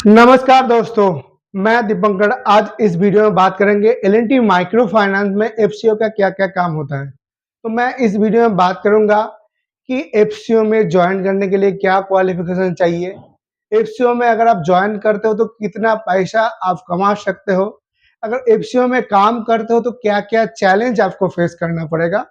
नमस्कार दोस्तों, मैं दीपंकर। आज इस वीडियो में बात करेंगे एल&टी माइक्रो फाइनेंस में एफसीओ का क्या-क्या काम होता है। तो मैं इस वीडियो में बात करूंगा कि एफसीओ में ज्वाइन करने के लिए क्या क्वालिफिकेशन चाहिए, एफसीओ में अगर आप ज्वाइन करते हो तो कितना पैसा आप कमा सकते हो, अगर एफसीओ में काम करते हो तो क्या-क्या चैलेंज आपको फेस करना पड़ेगा,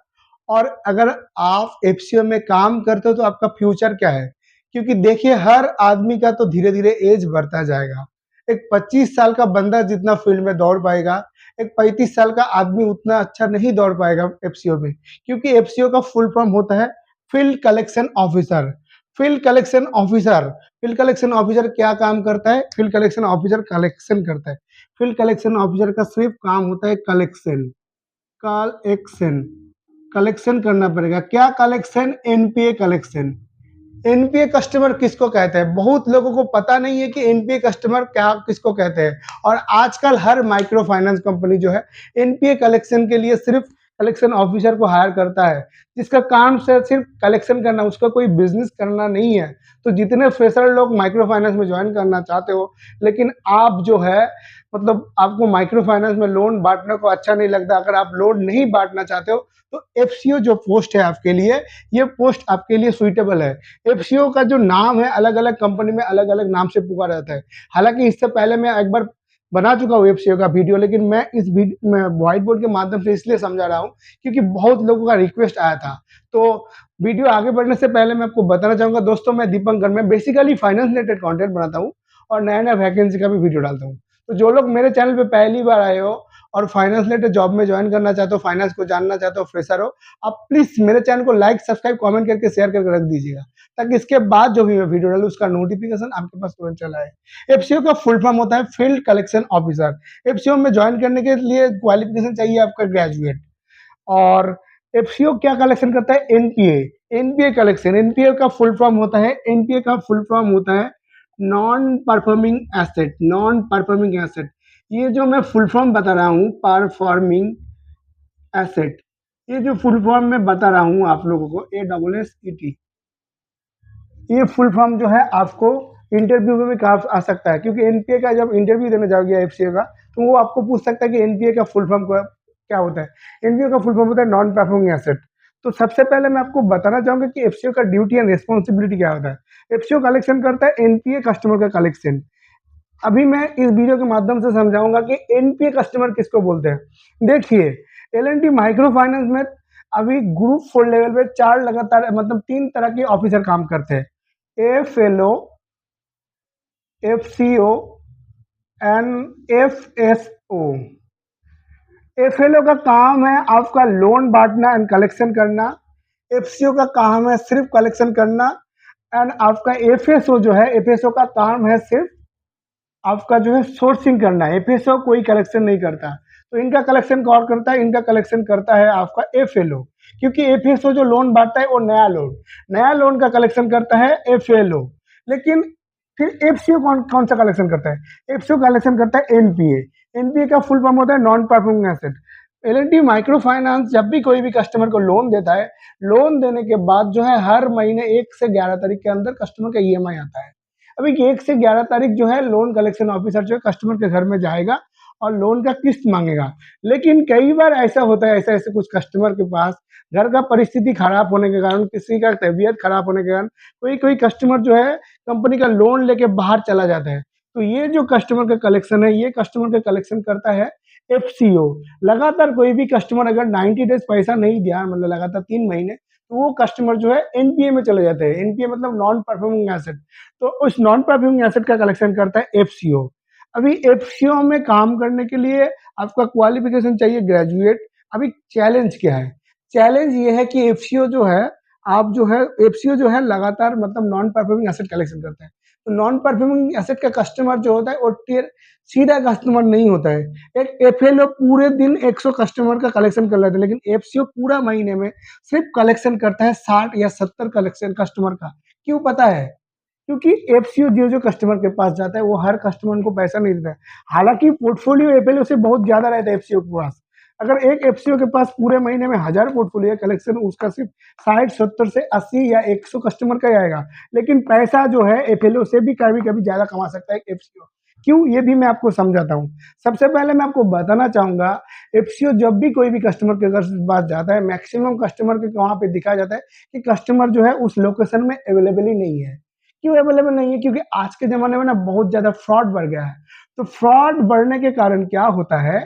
और अगर आप एफसीओ में काम करते हो तो आपका फ्यूचर क्या है। क्योंकि देखिए, हर आदमी का तो धीरे-धीरे एज बढ़ता जाएगा। एक 25 साल का बंदा जितना फील्ड में दौड़ पाएगा, एक 35 साल का आदमी उतना अच्छा नहीं दौड़ पाएगा एफसीओ में। क्योंकि एफसीओ का फुल फॉर्म होता है field collection officer. Field collection officer field collection officer क्या काम करता है? फील्ड कलेक्शन ऑफिसर कलेक्शन करता है। फील्ड कलेक्शन ऑफिसर का सिर्फ काम होता है कलेक्शन। कलेक्शन कलेक्शन करना पड़ेगा। क्या collection? NPA collection. NPA customer किसको कहते हैं? बहुत लोगों को पता नहीं है कि एनपीए कस्टमर क्या किसको कहते हैं। और आजकल हर माइक्रो फाइनेंस कंपनी जो है एनपीए कलेक्शन के लिए सिर्फ कलेक्शन ऑफिसर को हायर करता है, जिसका काम से सिर्फ कलेक्शन करना, उसका कोई बिजनेस करना नहीं है। तो जितने फ्रेशर लोग माइक्रो फाइनेंस में ज्वाइन करना चाहते हो, लेकिन आप जो है मतलब आपको माइक्रो फाइनेंस में लोन बांटने को अच्छा नहीं लगता, अगर आप लोन नहीं बांटना चाहते हो तो एफसीओ जो पोस्ट है आपके लिए, ये पोस्ट आपके लिए सुइटेबल है। एफसीओ का जो नाम है अलग-अलग कंपनी में अलग-अलग नाम से पुकारा जाता है। हालाँकि इससे पहले मैं एक बार बना चुका हूँ एफसीओ का वीडियो, लेकिन मैं इस मैं व्हाइट बोर्ड के माध्यम से इसलिए समझा रहा हूँ क्योंकि बहुत लोगों का रिक्वेस्ट आया था। तो वीडियो आगे बढ़ने से पहले मैं आपको बताना चाहूँगा दोस्तों, मैं दीपंकर, मैं बेसिकली फाइनेंस रिलेटेड कंटेंट बनाता हूँ और नया-नया वैकेंसी का भी वीडियो डालता हूँ। तो जो लोग मेरे चैनल पे पहली बार आए हो और फाइनेंस रिलेटेड जॉब में ज्वाइन करना चाहते हो, फाइनेंस को जानना चाहते हो, फ्रेशर हो, आप प्लीज़ मेरे चैनल को लाइक, सब्सक्राइब, कमेंट करके शेयर करके रख दीजिएगा, ताकि इसके बाद जो भी मैं वीडियो डालूँ उसका नोटिफिकेशन आपके पास तुरंत चला आए। एफसीओ का फुल फॉर्म होता है फील्ड कलेक्शन ऑफिसर। एफसीओ में ज्वाइन करने के लिए क्वालिफिकेशन चाहिए आपका ग्रेजुएट। और एफसीओ क्या कलेक्शन करता है? एनपीए। एनपीए कलेक्शन, एनपीए का फुल फॉर्म होता है, एनपीए का फुल फॉर्म होता है non performing asset. Non performing asset, ये जो मैं फुल फॉर्म बता रहा हूँ, परफॉर्मिंग एसेट, ये जो फुल फॉर्म में बता रहा हूँ आप लोगों को, ASSET, ये फुल फॉर्म जो है आपको इंटरव्यू में भी काम आ सकता है। क्योंकि एनपीए का जब इंटरव्यू देने जाओगे एफसीए का, तो वो आपको पूछ सकता है कि एनपीए का फुल फॉर्म क्या होता है। एनपीए का फुल फॉर्म होता है नॉन परफॉर्मिंग एसेट। तो सबसे पहले मैं आपको बताना चाहूंगा कि एफसीओ का ड्यूटी एंड रिस्पॉन्सिबिलिटी क्या होता है। एफसीओ कलेक्शन करता है एनपीए कस्टमर का कलेक्शन। अभी मैं इस वीडियो के माध्यम से समझाऊंगा कि एनपीए कस्टमर किसको बोलते हैं। देखिए, एल&टी माइक्रो फाइनेंस में अभी ग्रुप 4 लेवल पे 4 लगातार मतलब 3 तरह के ऑफिसर काम करते हैं, FLO, FCO and FSO. FLO का काम है आपका लोन बांटना एंड कलेक्शन करना। एफसीओ का काम है सिर्फ कलेक्शन करना। एंड आपका एफएसओ जो है, एफएसओ का काम है सिर्फ आपका जो है सोर्सिंग करना है। एफएसओ कोई कलेक्शन नहीं करता। तो इनका कलेक्शन कौन करता है? इनका कलेक्शन करता है आपका एफएलओ। क्योंकि एफएसओ जो लोन बांटता है वो नया लोन का कलेक्शन करता है एफएलओ। लेकिन फिर एफसीओ कौन कौन सा कलेक्शन करता है? एफसीओ कलेक्शन करता है एनपीए। एनपीए का फुल फॉर्म होता है non performing asset. L&T micro finance जब भी कोई भी कस्टमर को लोन देता है, लोन देने के बाद जो है हर महीने 1 से 11 तारीख के अंदर कस्टमर का ईएमआई आता है। अभी 1 से 11 तारीख जो है लोन कलेक्शन ऑफिसर जो है कस्टमर के घर में जाएगा और लोन का किस्त मांगेगा। लेकिन कई बार ऐसा होता है, ऐसे कुछ कस्टमर के पास घर का परिस्थिति खराब होने के कारण, किसी का तबीयत खराब होने के कारण कोई कोई कस्टमर जो है कंपनी का लोन लेके बाहर चला जाता है। तो ये जो कस्टमर का कलेक्शन है, ये कस्टमर का कलेक्शन करता है एफसीओ। लगातार कोई भी कस्टमर अगर 90 डेज पैसा नहीं दिया, मतलब लगातार 3 महीने, तो वो कस्टमर जो है एनपीए में चले जाते हैं। एनपीए मतलब नॉन परफॉर्मिंग एसेट। तो उस नॉन परफॉर्मिंग एसेट का कलेक्शन करता है एफसीओ। अभी एफसीओ में काम करने के लिए आपका क्वालिफिकेशन चाहिए ग्रेजुएट। अभी चैलेंज क्या है? चैलेंज ये है कि एफसीओ जो है, आप जो है एफसीओ जो है लगातार मतलब नॉन परफॉर्मिंग एसेट कलेक्शन करता है। तो नॉन परफॉर्मिंग एसेट का कस्टमर जो होता है वो सीधा कस्टमर नहीं होता है। एक एफएलओ पूरे दिन 100 कस्टमर का कलेक्शन कर लेता है, लेकिन एफसीओ पूरा महीने में सिर्फ कलेक्शन करता है 60 या 70 कलेक्शन कस्टमर का। क्यों पता है? क्योंकि एफसीओ जो कस्टमर के पास जाता है वो हर कस्टमर को पैसा नहीं देता है। हालांकि पोर्टफोलियो एफएलओ से बहुत ज्यादा रहता है एफसीओ के पास, अगर एक एफसीओ के पास पूरे महीने में 1000 पोर्टफोलियो कलेक्शन, उसका सिर्फ 60-70 से 80 या 100 कस्टमर का ही आएगा, लेकिन पैसा जो है एफएलओ से भी कभी कभी ज्यादा कमा सकता है एफसीओ। क्यों, ये भी मैं आपको समझाता हूँ। सबसे पहले मैं आपको बताना चाहूंगा, एफसीओ जब भी कोई भी कस्टमर के घर पास जाता है, मैक्सिमम कस्टमर के वहां पे दिखाया जाता है कि कस्टमर जो है उस लोकेशन में अवेलेबल ही नहीं है। क्यों अवेलेबल नहीं है? क्योंकि आज के ज़माने में ना बहुत ज़्यादा फ्रॉड बढ़ गया है। तो फ्रॉड बढ़ने के कारण क्या होता है,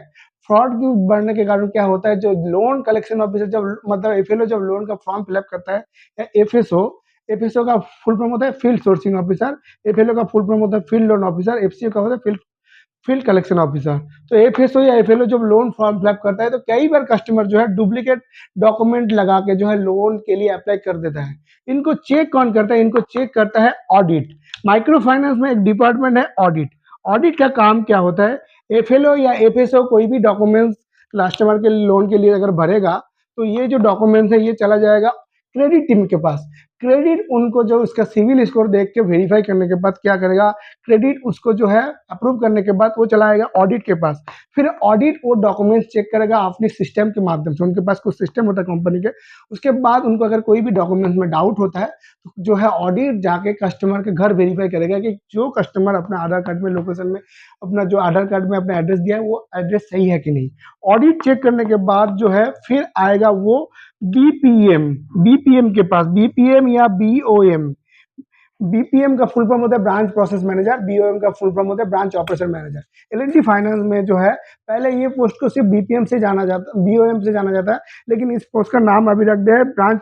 फ्रॉड क्यों बढ़ने के कारण क्या होता है, जो लोन कलेक्शन ऑफिसर जब मतलब एफएलओ जब लोन का फॉर्म फिल अप करता है, या एफएसओ, एफएसओ का फुल फॉर्म होता है फील्ड सोर्सिंग ऑफिसर, एफएलओ का फुल फॉर्म होता है फील्ड लोन ऑफिसर, एफसीओ का होता है फील्ड फील्ड कलेक्शन ऑफिसर। तो एफएसओ या एफएलओ जब लोन फॉर्म फिलअप करता है, तो कई बार कस्टमर जो है डुप्लीकेट डॉक्यूमेंट लगा के जो है लोन के लिए अप्लाई कर देता है। इनको चेक कौन करता है? इनको चेक करता है ऑडिट। माइक्रो फाइनेंस में एक डिपार्टमेंट है ऑडिट। ऑडिट का काम क्या होता है? एफएलओ या एफएसओ कोई भी डॉक्यूमेंट्स कस्टमर के लोन के लिए अगर भरेगा, तो ये जो डॉक्यूमेंट्स है ये चला जाएगा क्रेडिट टीम के पास। क्रेडिट उनको जो उसका सिविल स्कोर देख के वेरीफाई करने के बाद क्या करेगा, क्रेडिट उसको जो है अप्रूव करने के बाद वो चला आएगा ऑडिट के पास। फिर ऑडिट वो डॉक्यूमेंट्स चेक करेगा अपने सिस्टम के माध्यम से, उनके पास कुछ सिस्टम होता है कंपनी के। उसके बाद उनको अगर कोई भी डॉक्यूमेंट्स में डाउट होता है, तो जो है ऑडिट जाके कस्टमर के घर वेरीफाई करेगा कि जो कस्टमर अपना आधार कार्ड में लोकेशन में अपना जो आधार कार्ड में अपना एड्रेस दिया है वो एड्रेस सही है कि नहीं। ऑडिट चेक करने के बाद जो है फिर आएगा वो बीपीएम, बीपीएम के पास, बीपीएम या बीओएम। बीपीएम का फुल फॉर्म होता है ब्रांच प्रोसेस मैनेजर, बीओएम का फुल फॉर्म होता है branch operation manager. L&T finance में जो है पहले ये पोस्ट को सिर्फ बीपीएम से जाना जाता, बीओएम से जाना जाता है, लेकिन इस पोस्ट का नाम अभी रख दिया है branch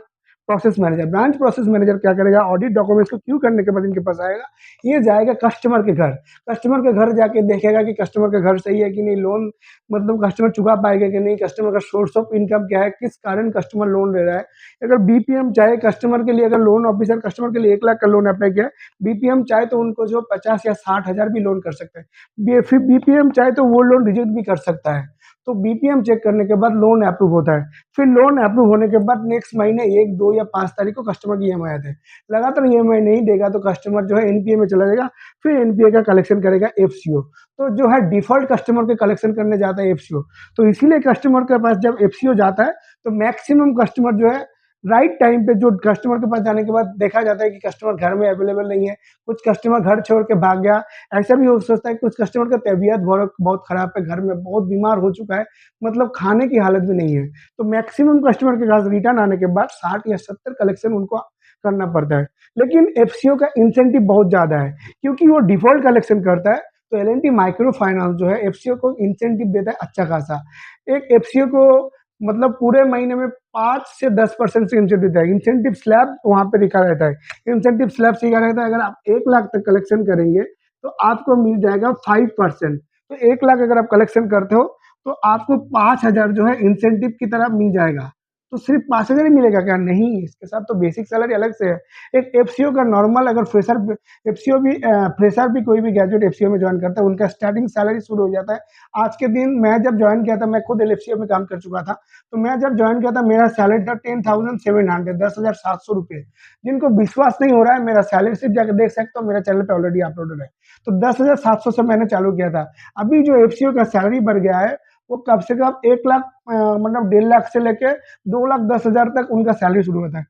process manager. Branch process manager क्या करेगा, ऑडिट डॉक्यूमेंट्स को क्यों करने के बाद इनके पास आएगा, ये जाएगा कस्टमर के घर। कस्टमर के घर जाके देखेगा कि कस्टमर का घर सही है कि नहीं, लोन मतलब कस्टमर चुका पाएगा कि नहीं, कस्टमर का सोर्स ऑफ इनकम क्या है, किस कारण कस्टमर लोन ले रहा है। अगर बीपीएम चाहे कस्टमर के लिए, अगर लोन ऑफिसर कस्टमर के लिए 1 लाख का लोन अप्लाई किया, बीपीएम चाहे तो उनको जो 50 या 60 हजार भी लोन कर सकते हैं। फिर बीपीएम चाहे तो वो लोन रिजेक्ट भी कर सकता है। तो बीपीएम चेक करने के बाद लोन अप्रूव होता है। फिर लोन अप्रूव होने के बाद नेक्स्ट महीने 1, 2 या 5 तारीख को कस्टमर की ईएमआई आते हैं। लगातार ईएमआई नहीं देगा तो कस्टमर जो है एनपीए में चला जाएगा। फिर एनपीए का कलेक्शन करेगा एफसीओ। तो जो है डिफॉल्ट कस्टमर के कलेक्शन करने जाता है एफसीओ। तो इसीलिए कस्टमर के पास जब एफसीओ जाता है, तो मैक्सिमम कस्टमर जो है राइट टाइम पे, जो कस्टमर के पास जाने के बाद देखा जाता है कि कस्टमर घर में अवेलेबल नहीं है, कुछ कस्टमर घर छोड़ के भाग गया। ऐसा भी हो सकता है कुछ कस्टमर का तबीयत बहुत बहुत खराब है, घर में बहुत बीमार हो चुका है, मतलब खाने की हालत भी नहीं है। तो मैक्सिमम कस्टमर के पास रिटर्न आने के बाद 60 या 70 कलेक्शन उनको करना पड़ता है। लेकिन एफसीओ का इंसेंटिव बहुत ज्यादा है, क्योंकि वो डिफॉल्ट कलेक्शन करता है। तो एलएनटी माइक्रो फाइनेंस जो है एफसीओ को इंसेंटिव देता है अच्छा खासा। एक एफसीओ को मतलब पूरे महीने में 5 से 10% से इंसेंटिव देता है। इंसेंटिव स्लैब वहां पे लिखा रहता है, इंसेंटिव स्लैब लिखा रहता है। अगर आप 1 लाख तक कलेक्शन करेंगे तो आपको मिल जाएगा 5%। तो 1 लाख अगर आप कलेक्शन करते हो तो आपको 5 हजार जो है इंसेंटिव की तरह मिल जाएगा। तो सिर्फ 5 हजार ही मिलेगा क्या? नहीं, इसके साथ तो बेसिक सैलरी अलग से है। एक एफसीओ का नॉर्मल अगर फ्रेशर एफसीओ भी फ्रेशर भी कोई भी ग्रेजुएट एफसीओ में ज्वाइन करता है, उनका स्टार्टिंग सैलरी शुरू हो जाता है। आज के दिन मैं जब ज्वाइन किया था, मैं खुद एलएफसीओ में काम कर चुका था, तो मैं जब ज्वाइन किया था मेरा सैलरी था 10,700, 10,700 रुपये। जिनको विश्वास नहीं हो रहा है, मेरा सैलरी सिर्फ जाकर देख सकते हो, मेरा चैनल पे ऑलरेडी अपलोडेड है। तो 10,700 से मैंने चालू किया था। अभी जो एफसीओ का सैलरी बढ़ गया है, वो कम से कम 1 लाख मतलब 1.5 लाख से लेके 2,10,000 तक उनका सैलरी शुरू होता है।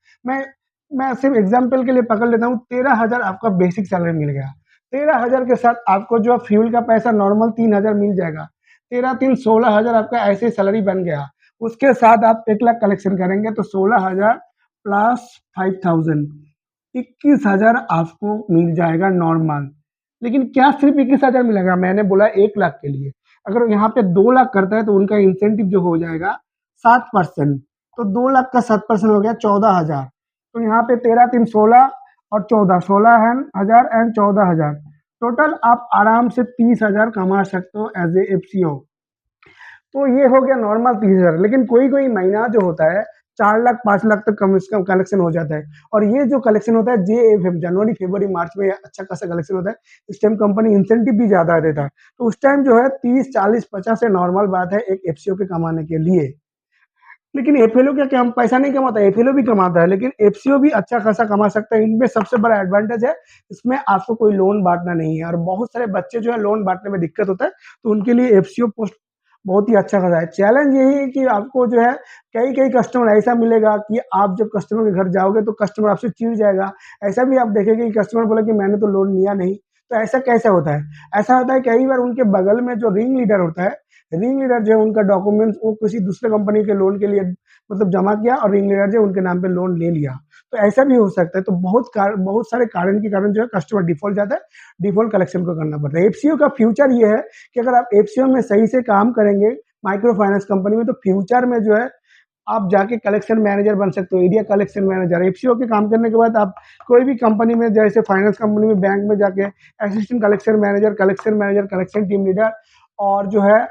मैं सिर्फ एग्जाम्पल के लिए पकड़ लेता हूँ, 13,000 आपका बेसिक सैलरी मिल गया। 13,000 के साथ आपको जो फ्यूल का पैसा नॉर्मल 3,000 मिल जाएगा। 13 3 16,000 आपका ऐसे सैलरी बन गया। उसके साथ आप 1 लाख कलेक्शन करेंगे तो 16,000 प्लस 5,000, 21,000 आपको मिल जाएगा नॉर्मल। लेकिन क्या सिर्फ 21,000 मिलेगा? मैंने बोला 1 लाख के लिए। अगर यहाँ पे 2 लाख करता है तो उनका इंसेंटिव जो हो जाएगा 7%। तो 2 लाख का 7% हो गया 14,000। तो यहाँ पे 13 3 16 और 14, 16,000 एंड 14,000, टोटल आप आराम से 30,000 कमा सकते हो एज ए एफसीओ। तो ये हो गया नॉर्मल 30,000। लेकिन कोई कोई महीना जो होता है 4 लाख 5 लाख तक कम इसका कलेक्शन हो जाता है। और ये जो कलेक्शन होता है जनवरी फरवरी मार्च में अच्छा खासा कलेक्शन होता है। इस टाइम कंपनी इंसेंटिव भी ज्यादा देता है। तो उस टाइम जो है 30 40 50 से नॉर्मल बात है एक एफसीओ के कमाने के लिए। लेकिन एफएलओ क्या क्या हम पैसा नहीं कमाता, एफएलओ भी कमाता है, लेकिन एफसीओ भी अच्छा खासा कमा सकता है। इनमें सबसे बड़ा एडवांटेज है, इसमें आपको कोई लोन बांटना नहीं है। और बहुत सारे बच्चे जो है लोन बांटने में दिक्कत होता है, तो उनके लिए एफसीओ पोस्ट बहुत ही अच्छा खासा है। चैलेंज यही है कि आपको जो है कई-कई कस्टमर ऐसा मिलेगा कि आप जब कस्टमर के घर जाओगे तो कस्टमर आपसे चिढ़ जाएगा। ऐसा भी आप देखेंगे कि कस्टमर बोला कि मैंने तो लोन लिया नहीं, तो ऐसा कैसे होता है? ऐसा होता है कई बार उनके बगल में जो रिंग लीडर होता है, रिंग लीडर जो है उनका डॉक्यूमेंट्स वो किसी दूसरे कंपनी के लोन के लिए मतलब जमा किया और रिंग लीडर जो है उनके नाम पे लोन ले लिया। तो ऐसा भी हो सकता है। तो बहुत सारे कारण के कारण जो है कस्टमर डिफ़ॉल्ट जाता है, डिफ़ॉल्ट कलेक्शन को करना पड़ता है। एफसीओ का फ्यूचर ये है कि अगर आप एफसीओ में सही से काम करेंगे माइक्रो फाइनेंस कंपनी में, तो फ्यूचर में जो है आप जाके कलेक्शन मैनेजर बन सकते हो, एरिया कलेक्शन मैनेजर। एफसीओ के काम करने के बाद आप कोई भी कंपनी में जैसे फाइनेंस कंपनी में, बैंक में जाके assistant collection manager, collection team leader और जो है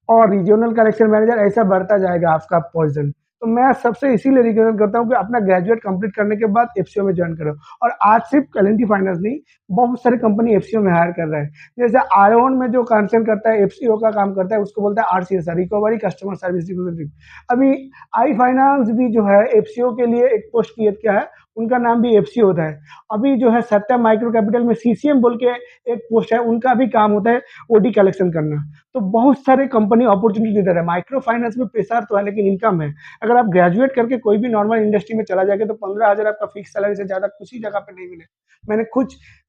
और रीजनल कलेक्शन मैनेजर ऐसा बढ़ता जाएगा आपका पोजीशन। तो मैं सबसे इसीलिए रिकमेंड करता हूँ कि अपना ग्रेजुएट कंप्लीट करने के बाद एफसीओ में ज्वाइन करो। और आज सिर्फ एल&टी फाइनेंस नहीं, बहुत सारे कंपनी एफसीओ में हायर कर रहे हैं। जैसे आरोन में जो कंसर्न करता है एफसीओ का काम करता है उसको बोलता है आरसीएसआर, रिकवरी कस्टमर सर्विस रिप्रेजेंटेटिव। अभी आई फाइनेंस भी जो है एफसीओ के लिए एक पोस्ट क्रिएट किया है, उनका नाम भी एफसीओ होता है। अभी जो है सत्या माइक्रो कैपिटल में सीसीएम बोल के एक पोस्ट है, उनका भी काम होता है ओडी कलेक्शन करना। तो बहुत सारे कंपनी अपॉर्चुनिटी दे रहा है। माइक्रो फाइनेंस में प्रेशर तो है लेकिन इनकम है। अगर आप ग्रेजुएट करके कोई भी नॉर्मल इंडस्ट्री में चला जाएगा तो 15,000 आपका फिक्स सैलरी से ज़्यादा किसी जगह पे नहीं मिले। मैंने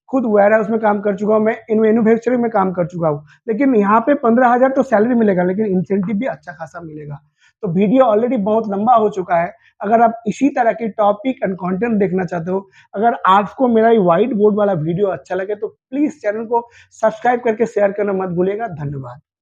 खुद वेयर हाउस में काम कर चुका हूँ, मैं इन मैन्युफैक्चरिंग में काम कर चुका हूँ, लेकिन यहाँ पे 15,000 तो सैलरी मिलेगा लेकिन इंसेंटिव भी अच्छा खासा मिलेगा। तो वीडियो ऑलरेडी बहुत लंबा हो चुका है। अगर आप इसी तरह की टॉपिक एंड कंटेंट देखना चाहते हो, अगर आपको मेरा ये व्हाइट बोर्ड वाला वीडियो अच्छा लगे तो प्लीज चैनल को सब्सक्राइब करके शेयर करना मत भूलिएगा। धन्यवाद।